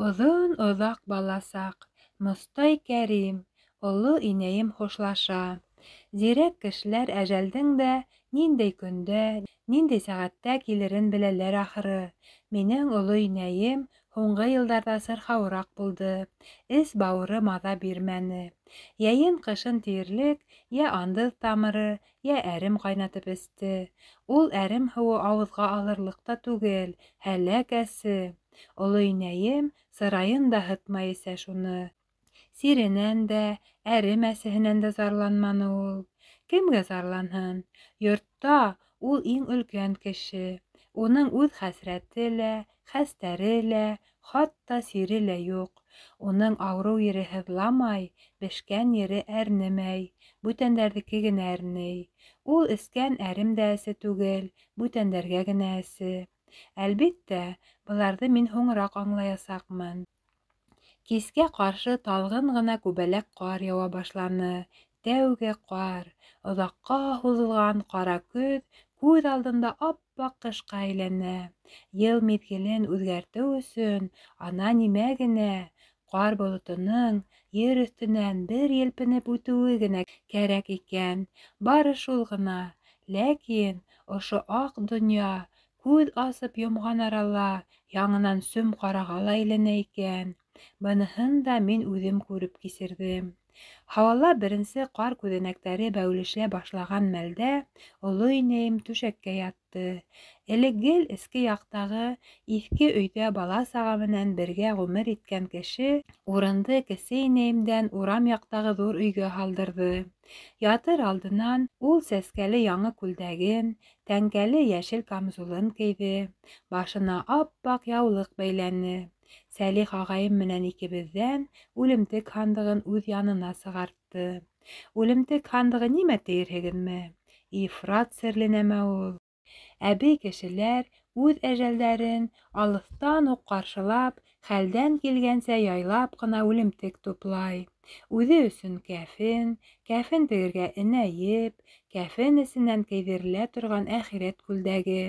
Оҙон оҙаҡ баласаҡ, Мостай Кәрим, оло инәйем хушлаша. Зирәк кешеләр әжәлдең дә ниндәй көндә, ниндәй сәғәттә килерен беләләр ахыры. Минең оло инәйем һуңғы йылдарҙа сырхауыраҡ булды. Эс-бауыры маҙа бирмәне. Йәйен-ҡышын тиерлек йә андыҙ тамыры, йә әрем ҡайнатып эсте. Ул әрем һыуы ауыҙға алырлыҡ та түгел, һәләк әсе. Оло инәйем сырайын да һытмай эсә шуны. Сиренән дә, әрем әсеһенән дә зарланманы ул. Кемгә зарланһын? Йортта ул иң өлкән кеше. Уның үҙ хәсрәте лә, хәстәре лә, хатта сире лә юҡ. Уның ауырыу ере һыҙламай, бешкән ере әрнемәй. Бүтәндәрҙеке генә әрней. Ул эскән әрем дә әсе түгел, бүтәндәргә генә әсе. Әлбиттә, быларҙы мин һуңыраҡ аңлаясаҡмын. Кискә ҡаршы талғын ғына күбәләк ҡар яуа башланы. Тәүге ҡар, оҙаҡҡа һуҙылған ҡара көҙ күҙ алдында ап-аҡ ҡышҡа әйләнә. Йыл миҙгелен үҙгәртеү өсөн ана нимә генә, ҡар болотоноң ер өҫтөнән бер елпенеп үтеүе генә кәрәк икән. Бары шул ғына. Ләкин ошо аҡ донъя күҙ асып йомған арала яңынан сөм ҡараға ла әйләнә икән. Быныһын да мин үҙем күреп кисерҙем. Һауала беренсе ҡар күҙәнәктәре бәүелешә башлаған мәлдә оло инәйем түшәккә ятты. Элек гел эске яҡтағы иҫке өйҙә бала-саға менән бергә ғүмер иткән кеше урынды кесе инәйемдән урам яҡтағы ҙур өйгә һалдырҙы. Ятыр алдынан ул сәскәле яңы күлдәген, тәңкәле йәшел камзулын кейҙе, башына ап-аҡ яулыҡ бәйләне. Сәлих ағайым менән икебеҙҙән үлемтек һандығын үҙ янына сығартты. Үлемтек һандығы нимә тиерһегеҙме? Ифрат серле нәмә ул. Әбей кешеләр үҙ әжәлдәрен алыҫтан уҡ ҡаршылап, хәлдән килгәнсә яйлап ҡына үлемтек туплай. Үҙе өсөн кәфен, кәфен тегергә энәйеп, кәфен эсенән кейҙерелә торған әхирәт күлдәге,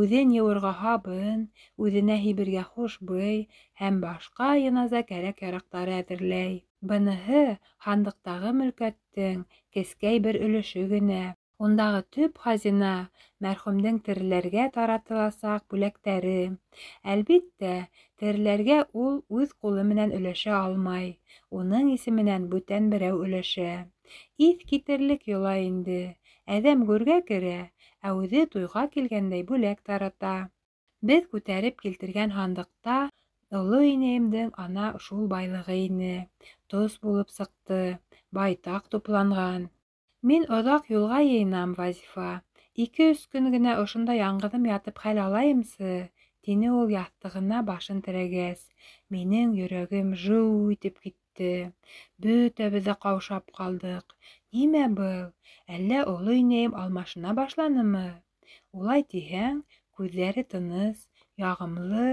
үҙен йыуырға һабын, үҙенә һибергә хушбый һәм башҡа йыназа кәрәк-яраҡтары әҙерләй. Быныһы һандыҡтағы мөлкәттең кескәй бер өлөшө генә. Ундағы төп хазина мәрхүмдең тереләргә таратыласаҡ бүләктәре. Әлбиттә, тереләргә ул үҙ ҡулы менән өләшә алмай. Уның исеменән бүтән берәү өләшә. Иҫ китерлек йола инде. Әҙәм гүргә керә, ә үҙе туйға килгәндәй бүләк тарата. Беҙ күтәреп килтергән һандыҡта оло инәйемдең ана шул байлығы ине. Тоз булып сыҡты, байтаҡ тупланған. Мин оҙаҡ юлға йыйынам, Вазифа. 2-3 көн генә ошонда яңғыҙым ятып хәл алайымсы, тине ул яҫтығына башын терәгәс. Минең йөрәгем жыу итеп китте. Бөтәбеҙ ҙә ҡаушап ҡалдыҡ. Нимә был? Әллә оло инәйем алмашына башланымы? Улай тиһәң, күҙҙәре тыныс, яғымлы,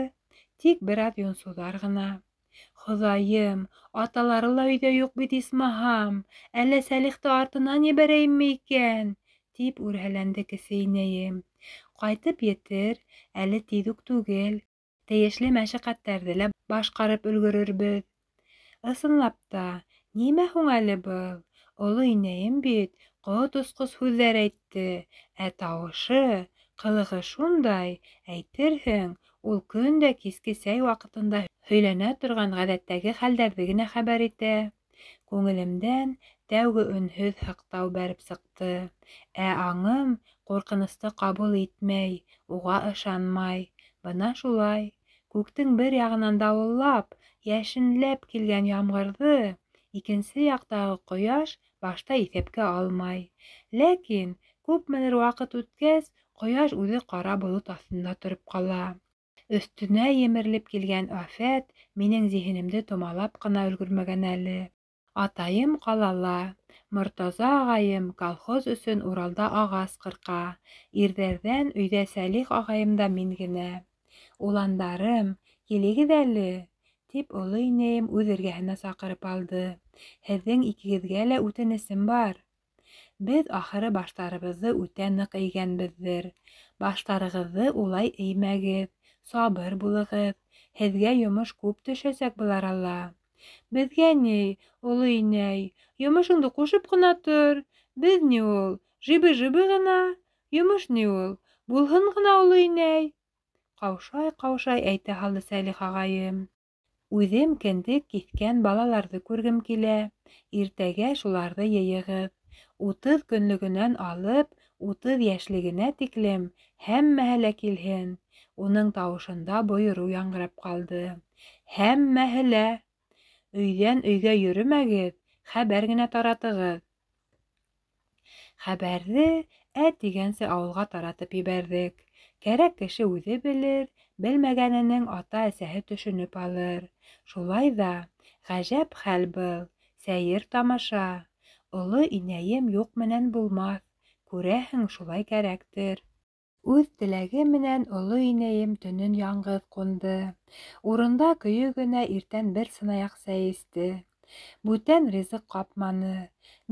тик бер аҙ йонсоуҙар ғына. Хоҙайым, аталары ла өйҙә юҡ бит исмаһам, әллә Сәлихте артынан ебәрәйемме икән? Тип үрһәләнде кесе инәйем. Ҡайтып етер, әле тиҙ үк түгел. Тейешле мәшәҡәттәрҙе лә башҡарып өлгөрөрбөҙ. Ысынлап та, нимә һуң әле был? Оло инәйем бит ҡот осҡос һүҙҙәр әйтте, ә тауышы, ҡылығы шундай, әйтерһең, ул көн дә киске сәй ваҡытында һөйләнә торған ғәҙәттәге хәлдәрҙе генә хәбәр итә. Күңелемдән тәүге өнһөҙ һыҡтау бәреп сыҡты. Ә аңым ҡурҡынысты ҡабул итмәй, уға ышанмай. Бына шулай. Күктең бер яғынан дауыллап, йәшенләп килгән ямғырҙы икенсе яҡтағы ҡояш башта иҫәпкә алмай. Ләкин күпмелер ваҡыт үткәс, ҡояш үҙе ҡара болот аҫтында тороп ҡала. Өҫтөнә емерелеп килгән афәт минең зиһенемде томалап ҡына өлгөрмәгән әле. Атайым ҡалала, Мортаза ағайым колхоз өсөн Уралда ағас ҡырҡа. Ирҙәрҙән өйҙә Сәлих ағайым да мин генә. Уландарым, килегеҙ әле, тип оло инәйем үҙ эргәһенә саҡырып алды. Һеҙҙең икегеҙгә лә үтенесем бар. Беҙ ахыры баштарыбыҙҙы үтә ныҡ эйгәнбеҙҙер. Баштарығыҙҙы улай эймәгеҙ, сабыр булығыҙ. Һеҙгә йомош күп төшәсәк был арала. Беҙгә ни, оло инәй, йомошоңдо ҡушып ҡына тор. Беҙ ни ул, жибы-жибы ғына. Йомош ни ул, булһын ғына, оло инәй. Ҡаушай-ҡаушай әйтә һалды Сәлих ағайым. Үҙем кендек киҫкән балаларҙы күргем килә. Иртәгә шуларҙы йыйығыҙ. 30 көнлөгөнән алып 30 йәшлегенә тиклем һәммәһе лә килһен. Уның тауышында бойороу яңғырап ҡалды. Һәммәһе лә. Өйҙән өйгә йөрөмәгеҙ, хәбәр генә таратығыҙ. Хәбәрҙе тигәнсе ауылға таратып ебәрҙек. Кәрәк кеше үҙе белер, белмәгәненең ата-әсәһе төшөнөп алыр. Шулай ҙа ғәжәп хәл был, сәйер тамаша. Оло инәйем юҡ менән булмаҫ. Күрәһең, шулай кәрәктер. Үҙ теләге менән оло инәйем төнөн яңғыҙ ҡунды. Урында көйө генә иртән бер сынаяҡ сәй эсте. Бүтән ризыҡ ҡапманы.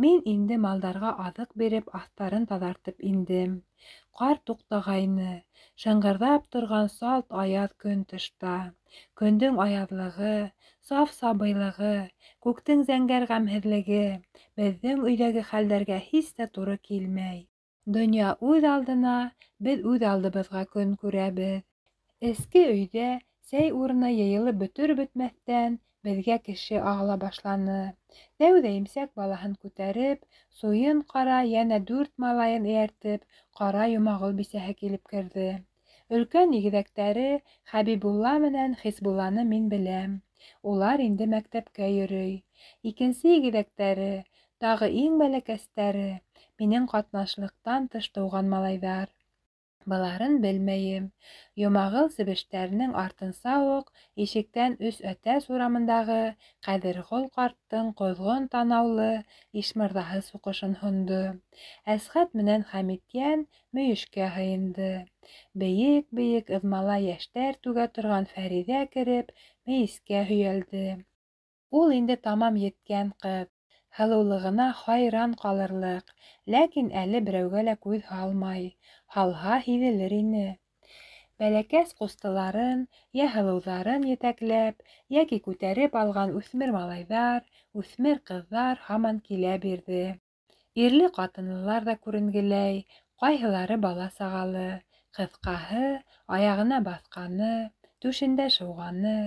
Мин инде малдарға аҙыҡ биреп, аҫтарын таҙартып индем. Ҡар туҡтағайны. Шыңғырҙап торған салт аяҙ көн тышта. Көндөң аяҙлығы, саф сабыйлығы, күктең зәңгәр ғәмһеҙлеге беҙҙең өйҙәге хәлдәргә һис тә туры килмәй. Донъя үҙ алдына, беҙ үҙ алдыбыҙға көн күрәбеҙ. Эске өйҙә сәй урыны йыйылып бөтөр-бөтмәҫтән беҙгә кеше ағыла башланы. Тәүҙә имсәк балаһын күтәреп, суйын ҡара йәнә 4 малайын эйәртеп, ҡара Йомағол бисәһе килеп керҙе. Өлкән игеҙәктәре Хәбибулла менән Хисбулланы мин беләм. Улар инде мәктәпкә йөрөй. Икенсе игеҙәктәре, тағы иң бәләкәстәре, минең ҡатнашлыҡтан тыш тыуған малайҙар. Быларын белмәйем. Йомағол себештәренең артынса уҡ ишектән 3 әтәс урамындағы Ҡәҙерғол ҡарттың ҡоҙғон танаулы ишмырҙаһы суҡышын һондо. Әсғәт менән Хәмитйән мөйөшкә һыйынды. Бейек-бейек ыҙмала йәштәр түгә торған Фәриҙә кереп, мейескә һөйәлде. Ул инде тамам еткән ҡыҙ. Һылыулығына хайран ҡалырлыҡ, ләкин әле берәүгә лә күҙ һалмай. Һалһа һиҙелер ине. Бәләкәс ҡустыларын, йә һылыуҙарын етәкләп, йәки күтәреп алған үҫмер малайҙар, үҫмер ҡыҙҙар һаман килә бирҙе. Ирле-ҡатынлылар ҙа күренгеләй, ҡайһылары бала-сағалы. Ҡыҫҡаһы, аяғына баҫҡаны, түшендә шыуғаны,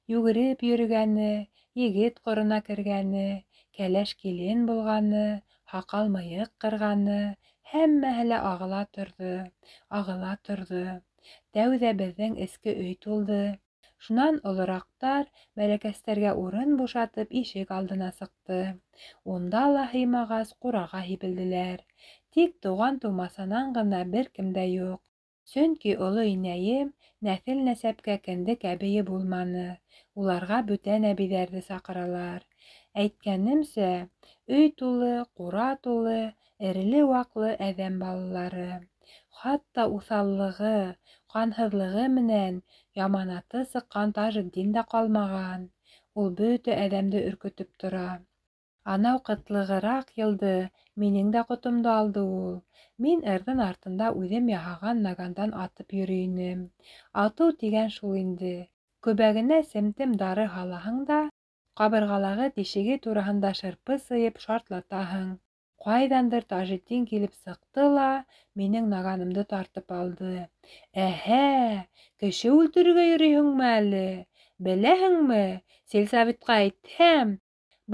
йүгереп йөрөгәне, егет ҡорона кергәне, кәләш килен булғаны, һаҡал-мыйыҡ ҡырғаны, һәммәһе лә ағыла торҙо. Тәүҙә беҙҙең эске өй тулды. Шунан олораҡтар бәләкәстәргә урын бушатып ишек алдына сыҡты. Унда ла һыймағас, ҡураға һибелделәр. Тик туған-тыумасанан ғына бер кем дә юҡ. Сөнки оло инәйем нәҫел-нәсәпкә кендек әбейе булманы. Уларға бүтән әбейҙәрҙе саҡыралар. Әйткәнемсә, өй тулы, ҡура тулы, эреле-ваҡлы әҙәм балалары. Хатта уҫаллығы, ҡанһыҙлығы менән яманаты сыҡҡан Тажетдин дә ҡалмаған. Ул бөтә әҙәмде өркөтөп тора. Анау ҡытлығыраҡ йылды минең дә ҡотомдо алды ул. Мин ырҙын артында үҙем яһаған нагандан атып йөрөй инем. Атыу тигән шул инде. Күбәгенә семтем дары һалаһың да, ҡабырғалағы тишеге тураһында шырпы сыйып шартлатаһың. Ҡайҙандыр Тажетдин килеп сыҡты ла минең наганымды тартып алды. Әһә, кеше үлтерергә йөрөйһөңмө әле? Беләһеңме, сельсоветҡа әйтһәм,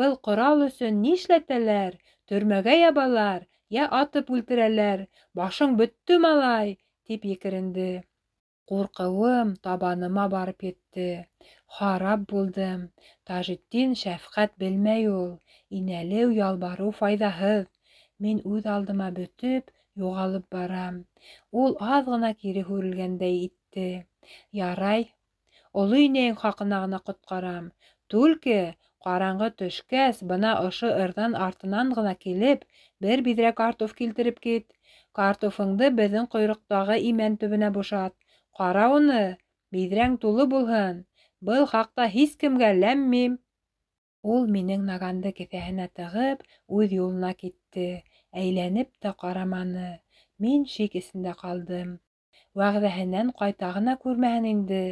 был ҡорал өсөн нишләтәләр? Төрмәгә ябалар, йә атып үлтерәләр. Башың бөттө, малай, тип екеренде. Ҡурҡыуым табаныма барып етте. Харап булдым. Тажетдин шәфҡәт белмәй ул. Инәлеү, ялбарыу файҙаһыҙ. Мин үҙ алдыма бөтөп, юғалып барам. Ул аҙ ғына кире һүрелгәндәй итте. Ярай, оло инәйең хаҡына ғына ҡотҡарам. Түлке, ҡараңғы төшкәс, бына ошо ырҙан артынан ғына килеп, бер биҙрә картуф килтереп кит. Картуфыңды беҙҙең ҡойроҡтағы имән төбөнә бушат. Ҡара уны, биҙрәң тулы булһын. Был хаҡта һис кемгә ләм-мим. Ул минең наганды кеҫәһенә тығып, үҙ юлына китте. Әйләнеп тә ҡараманы. Мин шик эсендә ҡалдым. вәғҙәһенән ҡайта ғына күрмәһен инде.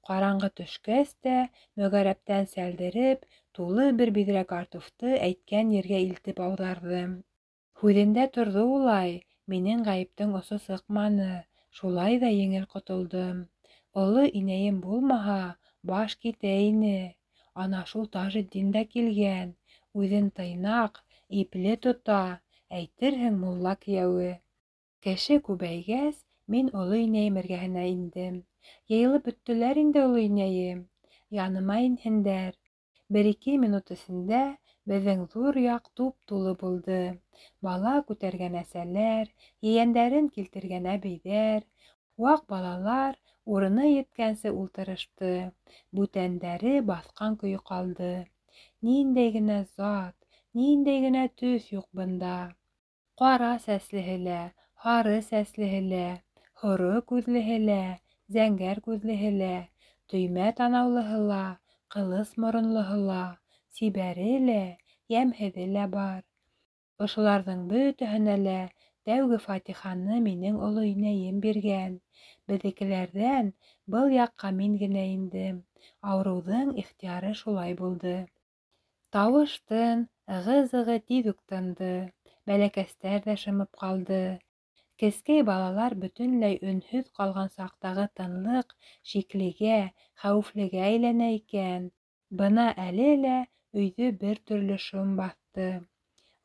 Ҡараңғы төшкәс тә, мөгәрәптән сәлдереп, тулы бер биҙрә картуфты әйткән ергә илтеп ауҙарҙы. Һүҙендә торҙо улай, минең ғәйептең осо сыҡманы, шулай ҙа еңел ҡотолдом. Оло инәйем булмаһа, баш китә ине. Ана шул Тажетдин дә килгән. Үҙен тыйнаҡ, ипле тота, әйтерһең мулла кейәүе. Кеше күбәйгәс, мин оло инәйем эргәһенә индем. Йыйылып бөттөләр инде, оло инәйем. Яныма инһендәр. 1-2 минут эсендә беҙҙең ҙур яҡ туп-тулы булды. Бала күтәргән әсәләр, ейәндәрен килтергән әбейҙәр, ваҡ балалар урыны еткәнсе ултырышты. Бүтәндәре баҫҡан көйө ҡалды. Ниндәй генә зат, ниндәй генә төҫ юҡ бында. Ҡара сәслеһе лә, һары сәслеһе лә, һоро күҙлеһе лә, зәңгәр күҙлеһе лә, төймә танаулыһы ла, ҡылыс моронлоһо ла, сибәре лә, йәмһеҙе лә бар. Ошоларҙың бөтәһенә лә тәүге фатиханы минең оло инәйем биргән. Беҙҙекеләрҙән был яҡҡа мин генә индем. Ауырыуҙың ихтыяры шулай булды. Тауыш-тын, ығы-зығы тиҙ үк тынды. Бәләкәстәр ҙә шымып ҡалды. Кескәй балалар бөтөнләй өнһөҙ ҡалған саҡтағы тынлыҡ шиклегә, хәүефлегә әйләнә икән. Бына әле лә өйҙө бер төрлө шом баҫты.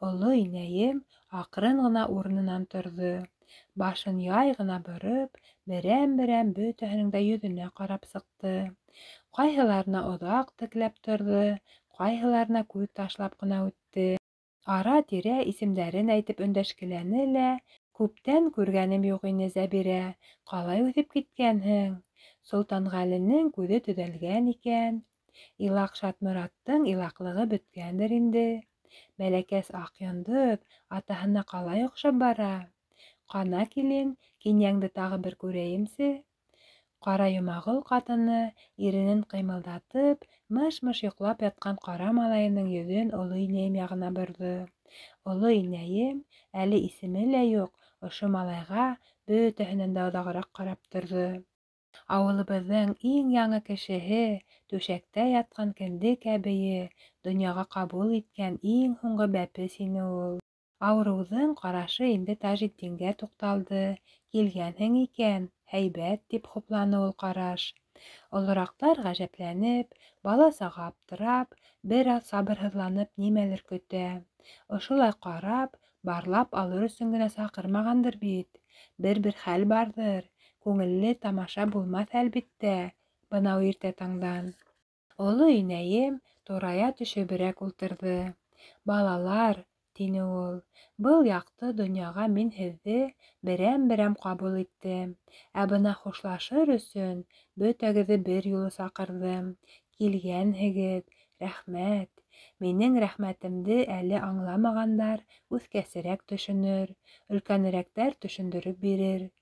Оло инәйем аҡрын ғына урынынан торҙо. Башын яй ғына бороп, берәм-берәм бөтәһенең дә йөҙөнә ҡарап сыҡты. Ҡайһыларына оҙаҡ текләп торҙо, ҡайһыларына күҙ ташлап ҡына үтте. Ара-тирә исемдәрен әйтеп өндәшкеләне лә, күптән күргәнем юҡ ине, Зәбирә, ҡалай үҫеп киткәнһең. Солтанғәленең күҙе төҙәлгән икән. Илаҡ Шатмораттың илаҡлығы бөткәндер инде. Бәләкәс аҡ йондоҙ атаһына ҡалай оҡшап бара. Ҡана, килен, кинйәңде тағы бер күрәйемсе. Ҡара Йомағол ҡатыны иренен ҡыймылдатып, мыш-мыш йоҡлап ятҡан ҡара малайының йөҙөн оло инәйем яғына борҙо. Оло инәйем, әле исеме лә юҡ, ошо малайға бөтәһенән дә оҙағыраҡ ҡарап торҙо. Ауылыбыҙҙың иң яңы кешеһе, түшәктә ятҡан кендек әбейе, донъяға ҡабул иткән иң һуңғы бәпес ине ул. Ауырыуҙың ҡарашы инде Тажетдингә туҡталды. Килгәнһең икән, һәйбәт, тип хупланы ул ҡараш. Олораҡтар ғәжәпләнеп, бала-саға аптырап, бер аҙ сабырһыҙланып нимәлер көтә. Ошолай ҡарап, барлап алыр өсөн генә саҡырмағандыр бит. Бер хәл барҙыр. Күңелле тамаша булмаҫ, әлбиттә, бынау иртә таңдан. Оло инәйем турая төшөбөрәк ултырҙы. Балалар, тине ул, был яҡты донъяға мин һеҙҙе берәм-берәм ҡабул иттем. Ә бына хушлашыр өсөн бөтәгеҙҙе бер юлы саҡырҙым. Килгәнһегеҙ, рәхмәт. Минең рәхмәтемде әле аңламағандар үҫкәсерәк төшөнөр, өлкәнерәктәр төшөндөрөп бирер.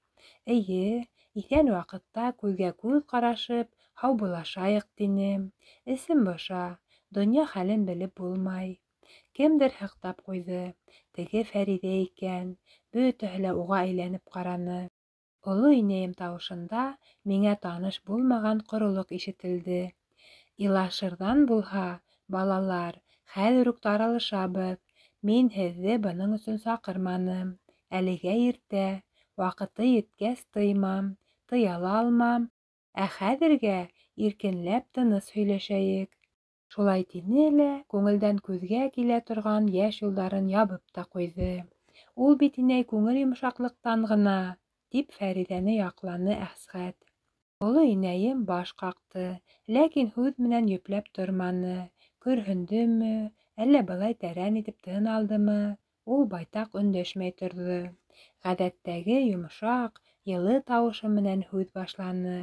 Эйе, иҫән ваҡытта күҙгә-күҙ ҡарашып, һаубуллашайыҡ, тинем. Эсем боша, донъя хәлен белеп булмай. Кемдер һыҡтап ҡуйҙы. Теге Фәриҙә икән. Бөтәһе лә уға әйләнеп ҡараны. Оло инәйем тауышында миңә таныш булмаған ҡоролоҡ ишетелде. Илашырҙан булһа, балалар, хәҙер үк таралышабыҙ. Мин һеҙҙе бының өсөн саҡырманым. Әлегә иртә. Ваҡыты еткәс тыймам, тыя ла алмам. Ә хәҙергә иркенләп тыныс һөйләшәйек. Шулай тине лә күңелдән күҙгә килә торған йәш юлдарын ябып та ҡуйҙы. Ул бит инәй күңел йомшаҡлыҡтан ғына, тип Фәриҙәне яҡланы Әсғәт. Оло инәйем баш ҡаҡты, ләкин һүҙ менән йөпләп торманы. Көрһөндөмө, әллә былай тәрән итеп тын алдымы? Ул байтаҡ өндәшмәй торҙо. Ғәҙәттәге йомшаҡ, йылы тауышы менән һүҙ башланы.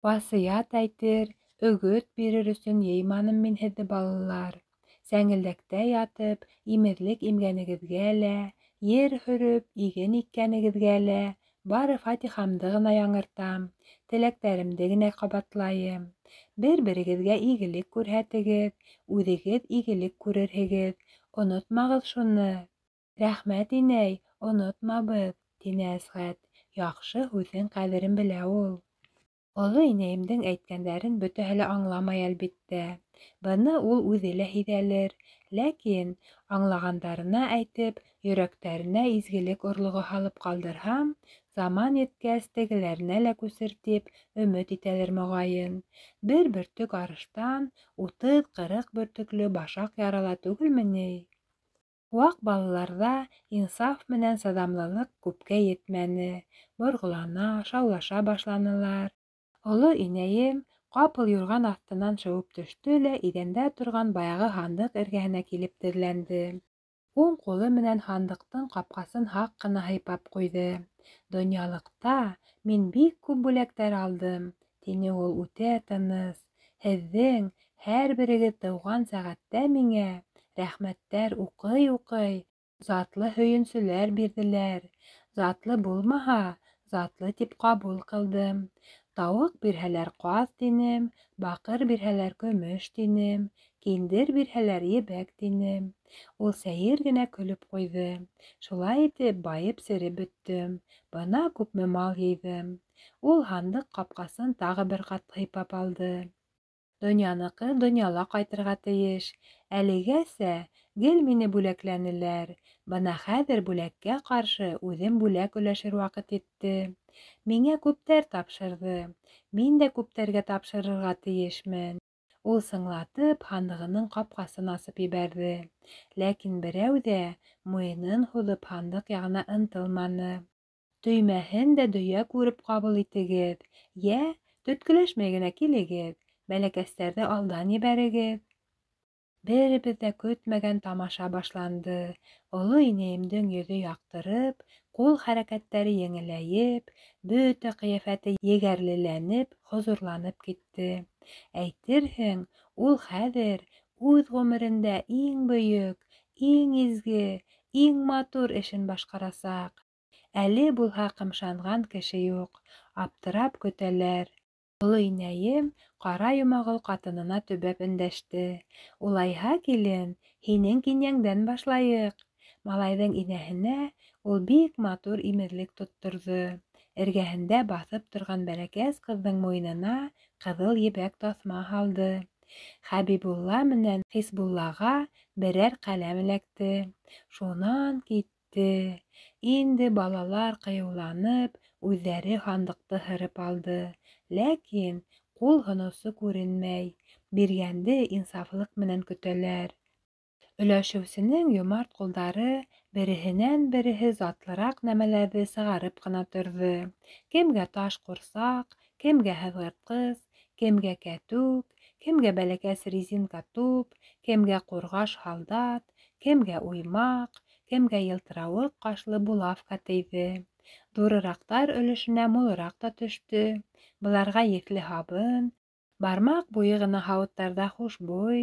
Васыят әйтер, өгөт бирер өсөн йыйманым мин һеҙҙе, балалар. Сәңелдәктә ятып, имеҙлек имгәнегеҙгә лә, ер һөрөп, иген иккәнегеҙгә лә, бары фатихамды ғына яңыртам, теләктәремде генә ҡабатлайым. Бер-берегеҙгә игелек күрһәтегеҙ, үҙегеҙ игелек күрерһегеҙ. Онотмағыҙ шуны. Рәхмәт, инәй, онотмабыҙ, тине Әсғәт. яҡшы һүҙҙең ҡәҙерен белә ул. Оло инәйемдең әйткәндәрен бөтәһе лә аңламай, әлбиттә. Быны ул үҙе лә һиҙәлер, ләкин аңлағандарына әйтеп, йөрәктәренә изгелек орлоғо һалып ҡалдырһам, заман еткәс, тегеләренә лә күсер тип өмөт итәлер, моғайын. Бер бөртөк арыштан 30-40 бөртөклө башаҡ ярала түгелме ни? Ваҡ балаларҙа инсаф менән сыҙамлылыҡ күпкә етмәне. Борғолана, шаулаша башланылар. Оло инәйем ҡапыл юрған аҫтынан шыуып төштө лә иҙәндә торған баяғы һандыҡ эргәһенә килеп теҙләнде. Уң ҡулы менән һандыҡтың ҡапҡасын һаҡ ҡына һыйпап ҡуйҙы. «Донъялыҡта мин бик күп бүләктәр алдым», — тине ул үтә тыныс. «Һеҙҙең һәр берегеҙ тыуған сәғәттә миңә рәхмәттәр уҡый-уҡый затлы һөйөнсөләр бирҙеләр. Затлы булмаһа, затлы тип ҡабул ҡылдым. Тауыҡ бирһәләр ҡаҙ тинем, баҡыр бирһәләр көмөш тинем, киндер бирһәләр ебәк тинем». Ул сәйер генә көлөп ҡуйҙы. «Шулай итеп, байып сереп бөттөм. Бына күпме мал йыйҙым». Ул һандыҡ ҡапҡасын тағы бер ҡат һыйпап алды. «Донъяныҡы донъяла ҡайтырға тейеш. Әлегәсә гел мине бүләкләнеләр. Бына хәҙер бүләккә ҡаршы үҙем бүләк өләшер ваҡыт етте. Миңә күптәр тапшырҙы. Мин дә күптәргә тапшырырға тейешмен». Ул сыңлатып һандығының ҡапҡасын асып ебәрҙе. Ләкин берәү ҙә муйынын һуҙып һандыҡ яғына ынтылманы. «Төймәһен дә дөйә күреп ҡабул итегеҙ. Йә, төткөләшмәй генә килегеҙ. Бәләкәстәрҙе алдан ебәрегеҙ». Беребеҙ ҙә көтмәгән тамаша башланды. Оло инәйемдең йөҙө яҡтырып, ҡул хәрәкәттәре еңеләйеп, бөтә ҡиәфәте егәрлеләнеп, хозурланып китте. Әйтерһең, ул хәҙер үҙ ғүмерендә иң бөйөк, иң изге, иң матур эшен башҡарасаҡ. Әле булһа ҡымшанған кеше юҡ, аптырап көтәләр. Оло инәйем ҡара йомағол ҡатынына төбәп өндәште. «Улайһа, килен, һинең кинйәңдән башлайыҡ». Малайҙың инәһенә ул бик матур имеҙлек тотторҙо. Эргәһендә баҫып торған бәләкәс ҡыҙҙың муйынына ҡыҙыл ебәк таҫма һалды. Хәбибулла менән Хисбуллаға берәр ҡәләм эләкте. Шунан китте. Инде балалар ҡыйыуланып, үҙҙәре һандыҡты һырып алды. Ләкин ҡул һоноусы күренмәй. Биргәнде инсафлыҡ менән көтәләр. Өләшеүсенең йомарт ҡулдары береһенән береһе затлыраҡ нәмәләрҙе сығарып ҡына торҙо. Кемгә таш ҡурсаҡ, кемгә һыҙғыртҡыс, кемгә кәтүк, кемгә бәләкәс резинка туп, кемгә ҡурғаш һалдат, кемгә уймаҡ, кемгә йылтырауыҡ ҡашлы булавка тейҙе. Ҙурыраҡтар өлөшөнә мулыраҡ та төштө. Быларға еҫле һабын, бармаҡ буйы ғына һауыттарҙа хушбуй,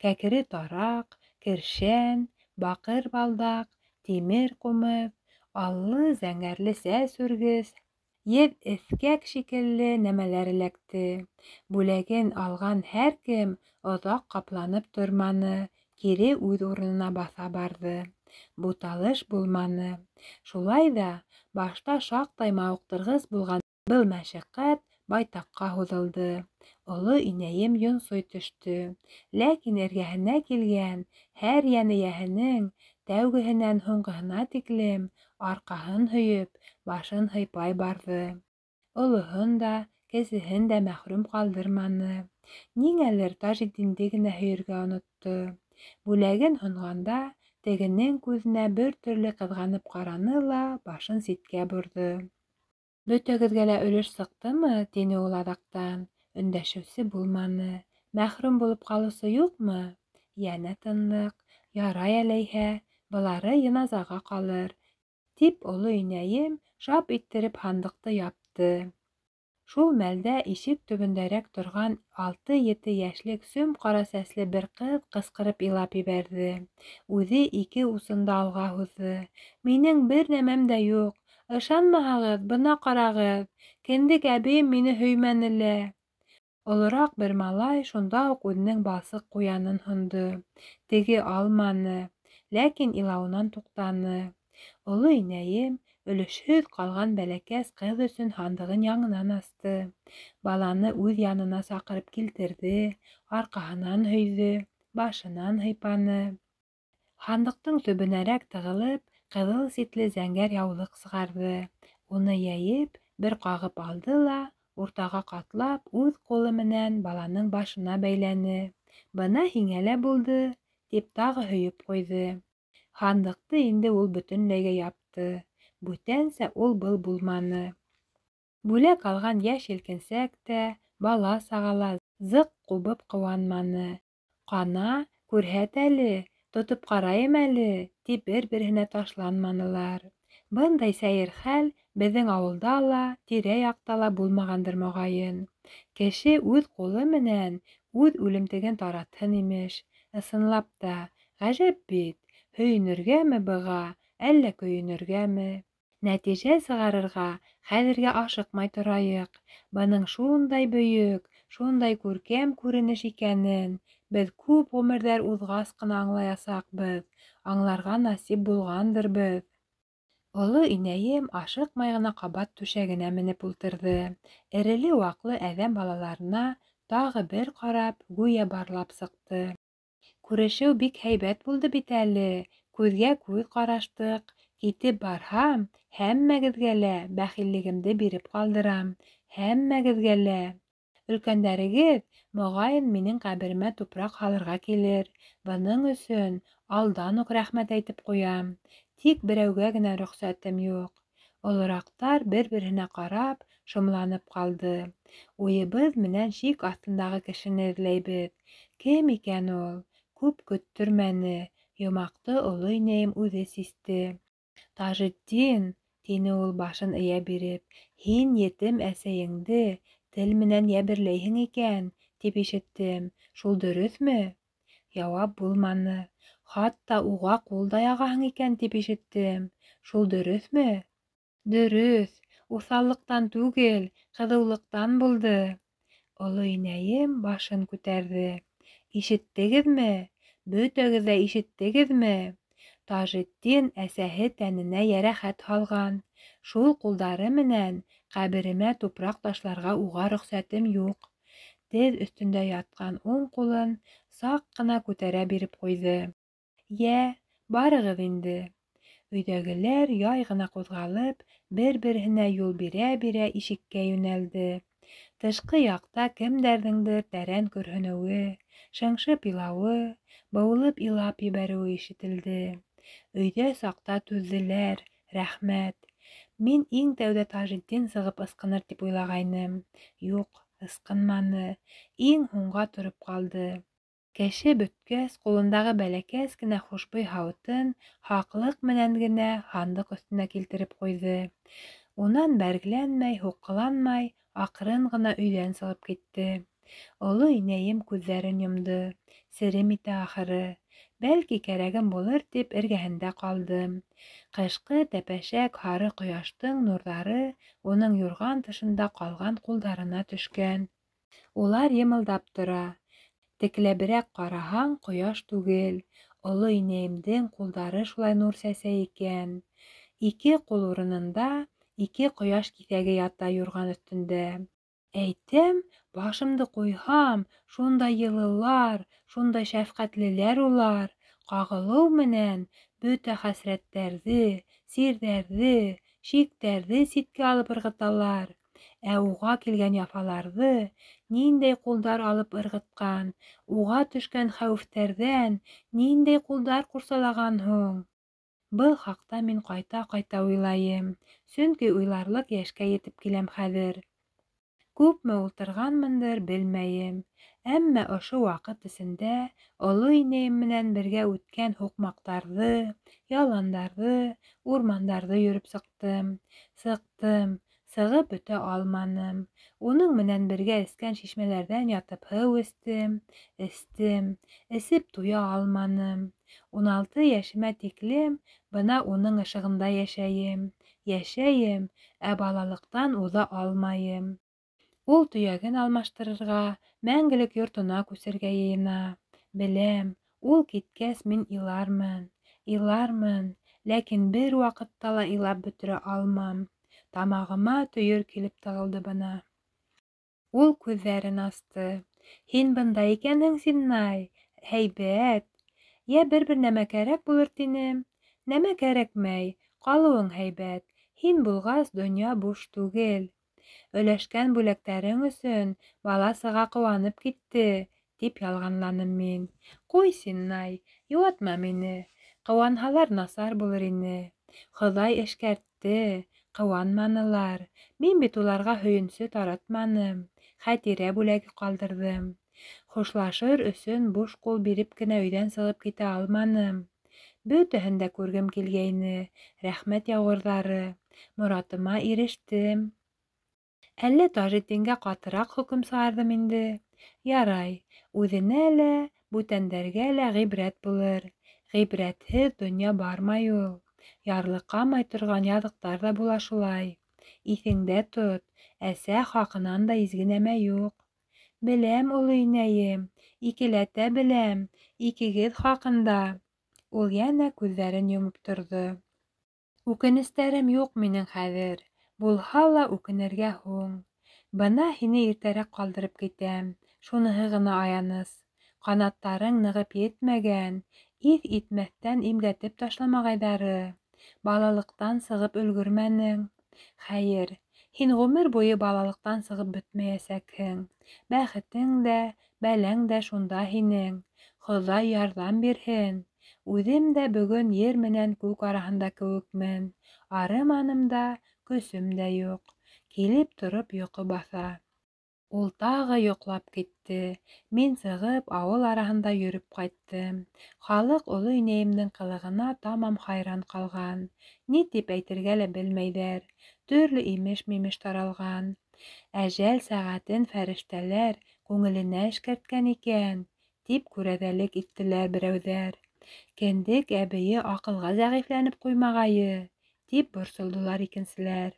кәкре тараҡ, кершән, баҡыр балдаҡ, тимер ҡумыҙ, аллы зәңгәрле сәс үргес, еҙ эҫкәк шикелле нәмәләр эләкте. Бүләген алған һәр кем оҙаҡ ҡапланып торманы, кире үҙ урынына баҫа барҙы. Буталыш булманы. Шулай ҙа башта шаҡтай мауыҡтырғыс булған был мәшәҡәт байтаҡҡа һуҙылды. Оло инәйем йонсой төштө. Ләкин эргәһенә килгән һәр йән эйәһенең тәүгеһенән һуңғыһына тиклем арҡаһын һөйөп, башын һыйпай барҙы. Олоһон да, кесеһен дә мәхрүм ҡалдырманы. Ниңәлер Тажетдинде генә һөйөргә онотто. Бүләген һонғанда тегенең күҙенә бер төрлө ҡыҙғанып ҡараны ла башын ситкә борҙо. «Бөтәгеҙгә лә өлөш сыҡтымы?» — тине ул аҙаҡтан. Өндәшеүсе булманы. «Мәхрүм булып ҡалыусы юҡмы?» Йәнә тынлыҡ. «Ярай әләйһә, былары йыназаға ҡалыр», — тип оло инәйем шап иттереп һандыҡты япты. Шул мәлдә ишек төбөндәрәк торған 6-7 йәшлек сөм ҡара сәсле бер ҡыҙ ҡысҡырып илап ебәрҙе. Үҙе 2 усын да алға һуҙҙы. «Минең бер нәмәм дә юҡ. Ышанмаһағыҙ, бына ҡарағыҙ. Кендек әбейем мине һөймәне лә». Олораҡ бер малай шунда уҡ үҙенең балсыҡ ҡуянын һондо. Теге алманы, ләкин илауынан туҡтаны. Оло инәйем өлөшһөҙ ҡалған бәләкәс ҡыҙ өсөн һандығын яңынан асты. Баланы үҙ янына саҡырып килтерҙе, арҡаһынан һөйҙө, башынан һыйпаны. Һандыҡтың төбөнәрәк тығылып, ҡыҙыл ситле зәңгәр яулыҡ сығарҙы. Уны йәйеп, бер ҡағып алды ла, уртаға ҡатлап, үҙ ҡулы менән баланың башына бәйләне. «Бына һиңә лә булды», тип тағы һөйөп ҡуйҙы. Һандыҡты инде ул бөтөнләйгә япты. Бүтәнсә ул-был булманы. Бүләк алған йәш елкенсәк тә, бала-сағала зыҡ ҡубып ҡыуанманы. «Ҡана, күрһәт әле, тотоп ҡарайым әле», тип бер-береһенә ташланманылар. Бындай сәйер хәл беҙҙең ауылда ла, тирә-яҡта ла булмағандыр моғайын. Кеше үҙ ҡулы менән үҙ үлемтеген таратһын имеш. Ысынлап та, ғәжәп бит, һөйөнөргәме быға, әллә көйөнөргәме? Нәтижә сығарырға хәҙергә ашыҡмай торайыҡ. Бының шундай бөйөк, шундай күркәм күренеш икәнен беҙ күп ғүмерҙәр уҙғас ҡына аңлаясаҡбыҙ, аңларға насип булғандырбыҙ. Оло инәйем ашыҡмай ғына ҡабат түшәгенә менеп ултырҙы. Эреле-ваҡлы әҙәм балаларына тағы бер ҡарап, гүйә барлап сыҡты. «Күрешеү бик һәйбәт булды бит әле, күҙгә күҙ ҡараштыҡ. Китеп барһам, һәммәгеҙгә лә бәхиллегемде биреп ҡалдырам, һәммәгеҙгә лә. Өлкәндәрегеҙ, моғайын, минең ҡәберемә тупраҡ һалырға килер. Бының өсөн алдан уҡ рәхмәт әйтеп ҡуям. Тик берәүгә генә рөхсәтем юҡ». Олораҡтар бер-береһенә ҡарап, шомланып ҡалды. «Уйыбыҙ менән шик аҫтындағы кешене эҙләйбеҙ. Кем икән ул?» Күп көттөрмәне, йомаҡты оло инәйем үҙе систе. «Тажетдин», тине ул башын эйә биреп, «һин етем әсәйеңде тел менән йәберләйһең икән, тип ишеттем. Шул дөрөҫмө?» Яуап булманы. «Хатта уға ҡул да яғаһың икән, тип ишеттем. Шул дөрөҫмө?» «Дөрөҫ, уҫаллыҡтан түгел, ҡыҙыулыҡтан булды». Оло инәйем башын күтәрҙе. «Ишеттегеҙме? Бөтәгеҙ ҙә ишеттегеҙме?» Тажетдин әсәһе тәненә йәрәхәт һалған. Шул ҡулдары менән ҡәберемә тупраҡ ташларға уға рөхсәтем юҡ. Теҙ өҫтөндә ятҡан уң ҡулын саҡ ҡына күтәрә биреп ҡуйҙы. «Йә, барығыҙ инде». Өйҙәгеләр яй ғына ҡуҙғалып, бер-береһенә юл бирә-бирә ишеккә йүнәлде. Тышҡы яҡта кемдәрҙеңдер тәрән көрһөнөүе, шыңшып илауы, быуылып илап ебәреүе ишетелде. Өйҙә саҡта түҙҙеләр, рәхмәт. Мин иң тәүҙә Тажетдин сығып ысҡыныр тип уйлағайным. Юҡ, ысҡынманы. Иң һуңға тороп ҡалды. Кеше бөткәс, ҡулындағы бәләкәс кенә хушбуй һауытын һаҡлыҡ менән генә һандыҡ өҫтөнә килтереп ҡуйҙы. Унан бәргеләнмәй, һуҡҡыланмай, аҡрын ғына өйҙән сығып китте. Оло инәйем күҙҙәрен йомдо. Серем итә ахыры. Бәлки, кәрәгем булыр тип эргәһендә ҡалдым. Ҡышҡы тәпәшәк һары ҡояштың нурҙары уның юрған тышында ҡалған ҡулдарына төшкән. Улар йымылдап тора. Текләберәк ҡараһаң, ҡояш түгел. Оло инәйемдең ҡулдары шулай нур сәсә икән. Ике ҡул урынында ике ҡояш киҫәге ята юрған өҫтөндә. Әйтәм, башымды ҡуйһам, шундай йылылар, шундай шәфҡәтлеләр улар. Ҡағылыу менән бөтә хәсрәттәрҙе, сирҙәрҙе, шиктәрҙе ситкә алып ырғыталар. Ә уға килгән яфаларҙы ниндәй ҡулдар алып ырғытҡан, уға төшкән хәүефтәрҙән ниндәй ҡулдар ҡурсалаған һуң? Был хаҡта мин ҡайта-ҡайта уйлайым, сөнки уйларлыҡ йәшкә етеп киләм хәҙер. Күпме ултырғанмындыр, белмәйем. Әммә ошо ваҡыт эсендә оло инәйем менән бергә үткән һуҡмаҡтарҙы, яландарҙы, урмандарҙы йөрөп сыҡтым. Сығып бөтә алманым. Уның менән бергә эскән шишмәләрҙән ятып һыу эстем. Эсеп туя алманым. 16 йәшемә тиклем бына уның ышығында йәшәйем, ә балалыҡтан уҙа алмайым. Ул төйәген алмаштырырға, мәңгелек йортона күсергә йыйына. Беләм, ул киткәс мин илармын, ләкин бер ваҡытта ла илап бөтөрә алмам. Тамағыма төйөр килеп тығылды бына. Ул күҙҙәрен асты. Һин бында икәнһең, Синнай. Һәйбәт. Йә бер нәмә кәрәк булыр тинем. Нәмә кәрәкмәй. Ҡалыуың һәйбәт. Һин булғас, донъя буш түгел. Өләшкән бүләктәрең өсөн бала-сыға ҡыуанып китте, тип ялғанланым мин. Ҡуй, Синнай, йыуатма мине. Ҡыуанһалар насар булыр ине. Хоҙай эшкәртте, ҡыуанманылар. Мин бит уларға һөйөнсө таратманым. Хәтирә бүләге ҡалдырҙым. Хушлашыр өсөн буш ҡул биреп кенә өйҙән сығып китә алманым. Бөтәһен дә күргем килгәйне. Рәхмәт яуғырҙары. Моратыма ирештем. Әллә Тажетдингә ҡатыраҡ хөкөм сығарҙым инде. Ярай, үҙенә лә, бүтәндәргә лә ғибрәт булыр. Ғибрәтһеҙ донъя бармай ул. Ярлыҡамай торған яҙыҡтар ҙа була шулай. Иҫеңдә тот, әсә хаҡынан да изге нәмә юҡ. Беләм, оло инәйем, икеләтә беләм, икегеҙ хаҡында. Ул йәнә күҙҙәрен йомоп торҙо. Үкенестәрем юҡ минең хәҙер. Булһа ла үкенергә һуң. Бына һине иртәрәк ҡалдырып китәм. Шуныһы ғына аяныс. Ҡанаттарың нығып етмәгән. Иҫ итмәҫтән имгәтеп ташламағайҙары. Балалыҡтан сығып өлгөрмәнең. Хәйер, һин ғүмер буйы балалыҡтан сығып бөтмәйәсәкһең. Бәхетең дә, бәләң дә шунда һинең. Хоҙай ярҙам бирһен. Үҙем дә бөгөн ер менән күк араһында кеүекмен. Арыманым да, көсөм дә юҡ. Килеп тороп йоҡо баҫа. Ул тағы йоҡлап китте. Мин сығып, ауыл араһында йөрөп ҡайттым. Халыҡ оло инәйемдең ҡылығына тамам хайран ҡалған. Ни тип әйтергә лә белмәйҙәр. Төрлө имеш-мимеш таралған. Әжәл сәғәтен фәрештәләр күңеленә эшкәрткән икән, тип күрәҙәлек иттеләр берәүҙәр. Кендек әбейе аҡылға зәғифләнеп ҡуймағайы, тип борсолдолар икенселәр.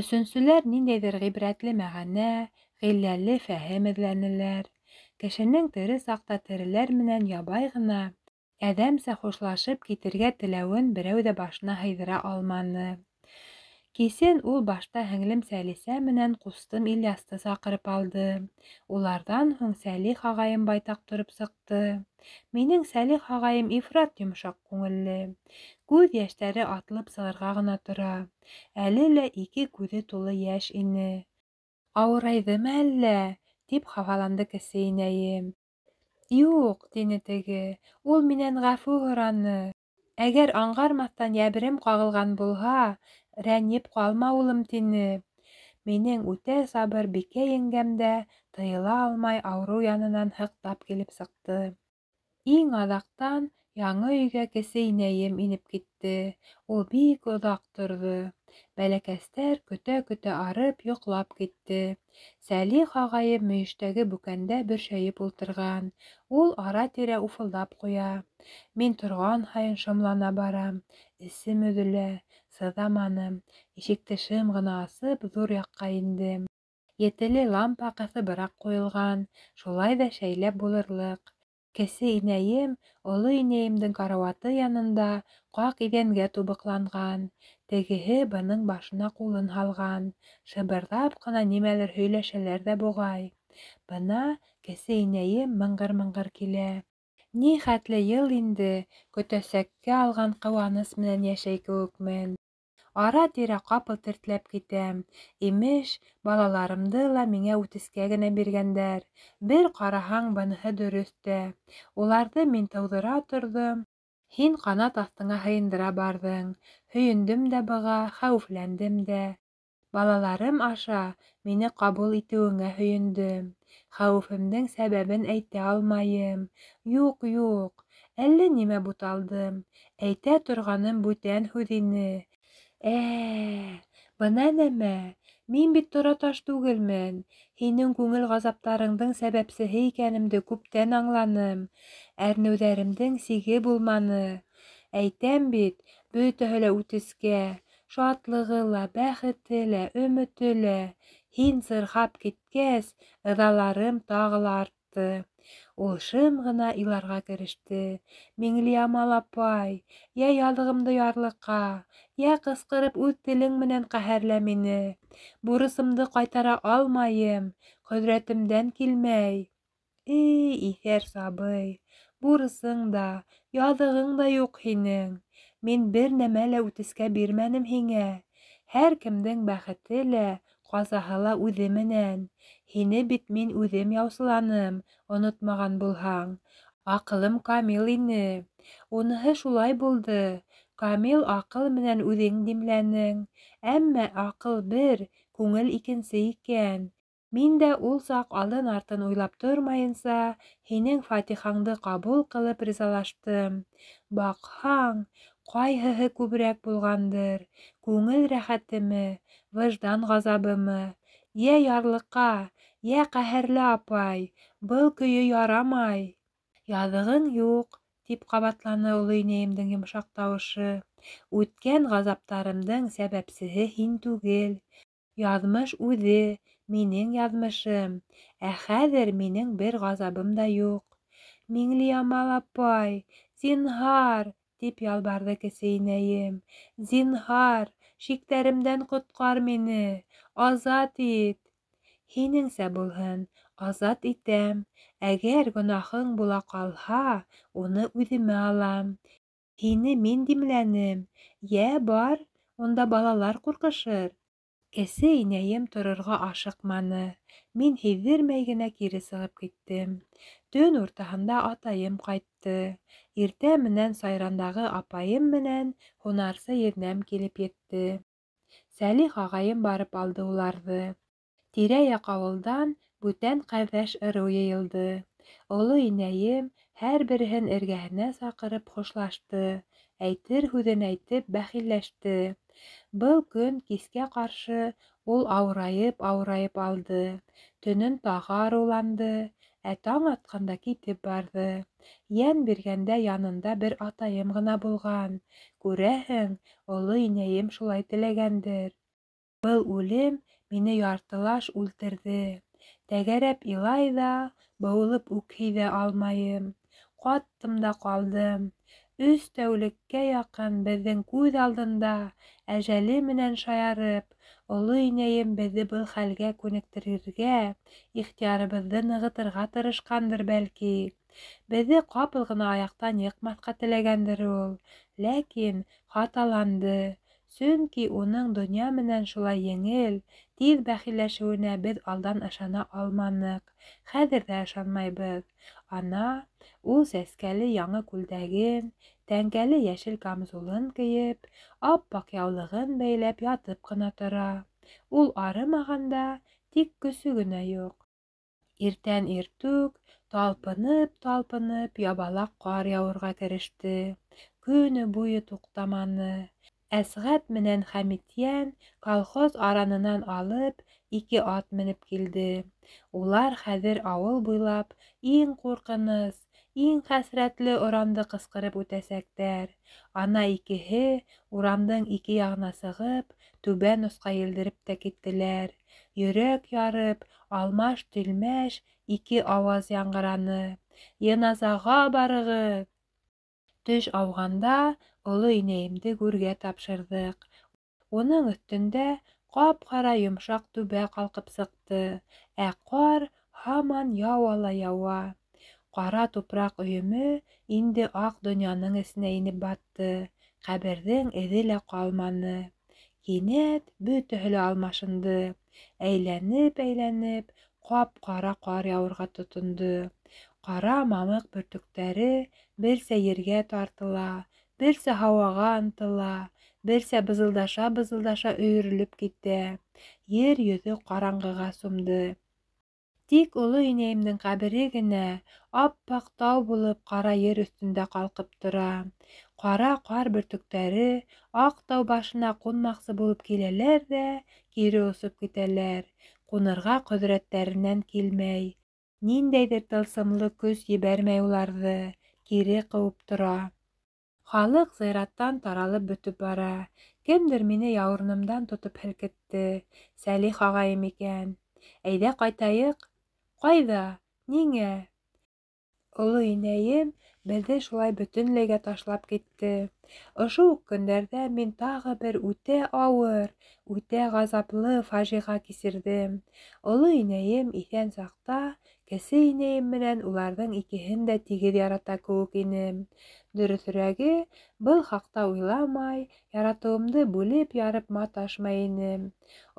Өсөнсөләр ниндәйҙер ғибрәтле мәғәнә, ғилләле фәһем эҙләнеләр. Кешенең тере саҡта тереләр менән ябай ғына, әҙәмсә хушлашып китергә теләүен берәү ҙә башына һыйҙыра алманы. Кисен ул башта һеңлем Сәлисә менән ҡустым Ильясты саҡырып алды. Уларҙан һуң Сәлих ағайым байтаҡ тороп сыҡты. Минең Сәлих ағайым ифрат йомшаҡ күңелле. Күҙ йәштәре атылып сығырға ғына тора. Әле лә ике күҙе тулы йәш ине. Ауырайҙымы әллә? Тип хафаланды кесе инәйем. Юҡ, тине теге. Ул минән ғәфү һораны. Әгәр аңғармаҫтан йәберем ҡағылған булһа, рәнйеп ҡалма, улым, тине. Минең үтә сабыр Бикә еңгәм дә тыйыла алмай ауырыу янынан һыҡтап килеп сыҡты. Иң аҙаҡтан яңы өйгә кесе инәйем инеп китте. Ул бик оҙаҡ торҙо. Бәләкәстәр көтә-көтә арып, йоҡлап китте. Сәлих ағайым мөйөштәге бүкәндә бөршәйеп ултырған. Ул ара-тирә уфылдап ҡуя. Мин торған һайын шомлана барам. Эсем өҙөлә. Сыҙаманым. Ишекте шым ғына асып, ҙур яҡҡа индем. Етеле лампа ҡыҫыбыраҡ ҡуйылған. Шулай ҙа шәйләп булырлыҡ. Кесе инәйем оло инәйемдең карауаты янында ҡаҡ иҙәнгә тубыҡланған. Тегеһе бының башына ҡулын һалған. Шыбырҙап ҡына нимәлер һөйләшәләр ҙә буғай. Бына кесе инәйем мыңғыр-мыңғыр килә. Ни хәтле йыл инде көтәсәккә алған ҡыуаныс менән йәшәй кеүекмен. Ара-тирә ҡапыл тертләп китәм. Имеш, балаларымды ла миңә үтескә генә биргәндәр. Бер ҡараһаң, быныһы дөрөҫ тә. Уларҙы мин тыуҙыра торҙом. Һин ҡанат аҫтыңа һыйындыра барҙың. Һөйөндөм дә быға, хәүефләндем дә. Балаларым аша мине ҡабул итеүеңә һөйөндөм. Хәүефемдең сәбәбен әйтә алмайым. Юҡ, юҡ, әллә нимә буталдым. Әйтә торғаным бүтән һүҙ ине. Бына нәмә. Мин бит тораташ түгелмен. Һинең күңел ғазаптарыңдың сәбәпсеһе икәнемде күптән аңланым. Әрнеүҙәремдең сиге булманы. Әйтәм бит, бөтәһе лә үтескә. Шатлығы ла, бәхете лә, өмөтө лә. Һин сырхап киткәс, ыҙаларым тағы ла артты. Ул шым гына иларға кереште. Миңлиямал апай, йә яҙығымды ярлыҡа, йә ҡысҡырып үҙ телең менән ҡәһәрлә мине. Бурысымды ҡайтара алмайым, ҡөҙрәтемдән килмәй. Иҫәр сабый, бурысың да, яҙығың да юҡ һинең. Мин бер нәмә лә үтескә бирмәнем һиңә. Һәр кемдең бәхете лә, ҡазаһы ла үҙе менән. Һине бит мин үҙем яусыланым, онотмаған булһаң. Аҡылым камил ине. Уныһы шулай булды. Камил аҡыл менән үҙең димләнең. Әммә аҡыл бер, күңел икенсе икән. Мин дә ул саҡ алын-артын уйлап тормайынса, һинең фатихаңды ҡабул ҡылып ризалаштым. Баҡһаң, ҡайһыһы күберәк булғандыр, күңел рәхәтеме, выждан ғазабымы? Йә ярлыҡа, йә ҡәһәрле апай, был көйө ярамай. Яҙығың юҡ, тип ҡабатланы оло инәйемдең йомшаҡ тауышы. Үткән ғазаптарымдың сәбәпсеһе һин түгел. Яҙмыш үҙе, минең яҙмышым, ә хәҙер минең бер ғазабым да юҡ. Миңлиямал апай, зинһар, тип ялбарҙы кесе инәйем. Зинһар, шиктәремдән ҡотҡар мине, азат ит. Һинеңсә булһын, азат итәм. Әгәр гонаһың була ҡалһа, уны үҙемә алам. Һине мин димләнем. Йә, бар, унда балалар ҡурҡышыр. Кесе инәйем торорға ашыҡманы. Мин һиҙҙермәй генә кире сығып киттем. Төн уртаһында атайым ҡайтты. Иртә менән сайрандағы апайым менән һунарсы еҙнәм килеп етте. Сәлих ағайым барып алды уларҙы. Тирә-яҡ ауылдан бүтән ҡәрҙәш ырыу йыйылды. Оло инәйем һәр береһен эргәһенә саҡырып хушлашты. Әйтер һүҙен әйтеп бәхилләште. Был көн кискә ҡаршы ул ауырайып алды. Төнөн тағы арыуланды, ә таң атҡанда китеп барҙы. Йән биргәндә янында бер атайым ғына булған. Күрәһең, оло инәйем шулай теләгәндер. Был үлем мине яртылаш үлтерҙе. Тәгәрәп илай ҙа, быуылып үкһей ҙә алмайым. Ҡаттым да ҡалдым. 3 тәүлеккә яҡын беҙҙең күҙ алдында, әжәле менән шаярып, оло инәйем беҙҙе был хәлгә күнектерергә, ихтыярыбыҙҙы нығытырға тырышҡандыр бәлки. Беҙҙе ҡапыл ғына аяҡтан йыҡмаҫҡа теләгәндер ул. Ләкин хаталанды. Сөнки уның донъя менән шулай еңел, тиҙ бәхилләшеүенә беҙ алдан ышана алманыҡ. Хәҙер ҙә ышанмайбыҙ. Ана, ул сәскәле яңы күлдәген, тәңкәле йәшел камзулын кейеп, ап-аҡ яулығын бәйләп ятып ҡына тора. Ул арымаған да, тик көсө генә юҡ. Иртән иртүк, талпынып, ябалаҡ ҡар яуырға кереште. Көнө буйы туҡтаманы. Әсғәт менән Хәмитйән колхоз аранынан алып 2 ат менеп килде. Улар хәҙер ауыл буйлап иң ҡурҡыныс, иң хәсрәтле урамды ҡысҡырып үтәсәктәр. Ана икеһе урамдың 2 яғына сығып, түбән осҡа елдереп тә киттеләр. Йөрәк ярып, алмаш-тилмәш 2 ауаз яңғыраны. Йыназаға барығыҙ! Төш ауғанда оло инәйемде гүргә тапшырҙык. Уның өҫтөндә ҡап-ҡара йомшаҡ түбә ҡалҡып сыҡты, ә ҡар һаман яуа ла яуа. Ҡара тупраҡ өйөмө инде аҡ донъяның эсенә инеп батты. Ҡәберҙең эҙе лә ҡалманы. Кинәт бөтәһе лә алмашынды. Әйләнеп, ҡап-ҡара ҡар яуырға тотондо. Ҡара мамыҡ бөртөктәре берсә ергә тартыла, берсә һауаға ынтыла, берсә бызылдаша өйөрөлөп китә. Ер йөҙө ҡараңғыға сумды. Тик оло инәйемдең ҡәбере генә ап-аҡ тау булып ҡара ер өҫтөндә ҡалҡып тора. Ҡара ҡар бөртөктәре аҡ тау башына ҡунмаҡсы булып киләләр ҙә кире осоп китәләр. Ҡунырға ҡөҙрәттәренән килмәй. Ниндәйҙер тылсымлы көс ебәрмәй уларҙы, кире ҡыуып тора. Халыҡ зыяраттан таралып бөтөп бара. Кемдер мине яурынымдан тотоп һелкетте. Сәлих ағайым икән. Әйҙә ҡайтайыҡ. Ҡайҙа? Ниңә? Оло инәйем беҙҙе шулай бөтөнләйгә ташлап китте. Ошо уҡ көндәрҙә мин тағы бер үтә ауыр, үтә ғазаплы фажиға кисерҙем. Оло инәйем иҫән саҡта кесе инәйем менән уларҙың икеһен дә тигеҙ ярата кеүек инем. Дөрөҫөрәге, был хаҡта уйламай, яратыуымды бүлеп ярып маташмай инем.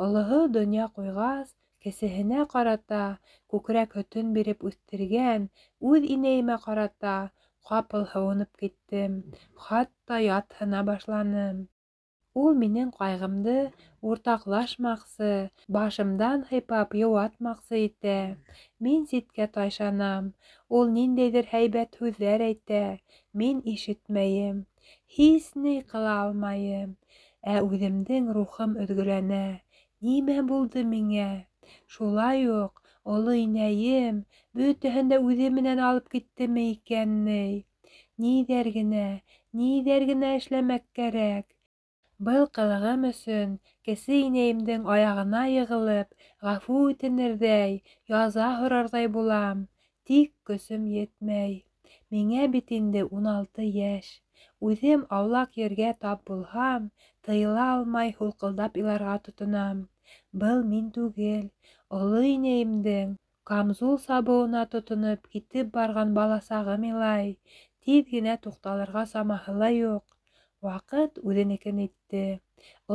Олоһо донъя ҡуйғас, кесеһенә ҡарата, күкрәк һөтөн биреп үҫтергән үҙ инәйемә ҡарата ҡапыл һыуынып киттем, хатта ятһына башланым. Ул минең ҡайғымды уртаҡлашмаҡсы, башымдан һыйпап йыуатмаҡсы итә. Мин ситкә тайшанам. Ул ниндәйҙер һәйбәт һүҙҙәр әйтә, мин ишетмәйем. Һис ни ҡыла алмайым. Ә үҙемдең рухым өҙгөләнә. Нимә булды миңә? Шулай уҡ оло инәйем бөтәһен дә үҙе менән алып киттеме икән ни? Ниҙәр генә эшләмәк кәрәк? Был ҡылығым өсөн кесе инәйемдең аяғына йығылып, ғәфү үтенерҙәй, яза һорарҙай булам. Тик көсөм етмәй. Миңә бит инде 16 йәш. Үҙем аулаҡ ергә тап булһам, тыйыла алмай һулҡылдап иларға тотонам. Был мин түгел. Оло инәйемдең камзул сабыуына тотоноп китеп барған баласағым илай. Тиҙ генә туҡталырға самаһы ла юҡ. Ваҡыт үҙенекен итте.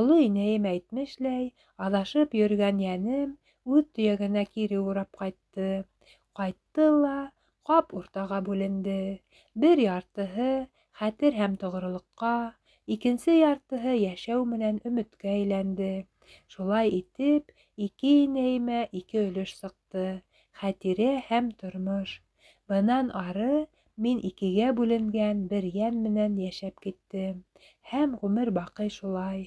Оло инәйем әйтмешләй, аҙашып йөрөгән йәнем үҙ төйәгенә кире урап ҡайтты. Ҡайтты ла ҡап уртаға бүленде. Бер яртыһы хәтер һәм тоғролоҡҡа, икенсе яртыһы йәшәү менән өмөткә әйләнде. Шулай итеп, ике инәйемә ике өлөш сыҡты: Хәтирә һәм тормош. Бынан ары мин икегә бүленгән бер йән менән йәшәп киттем. Һәм ғүмер баҡый шулай.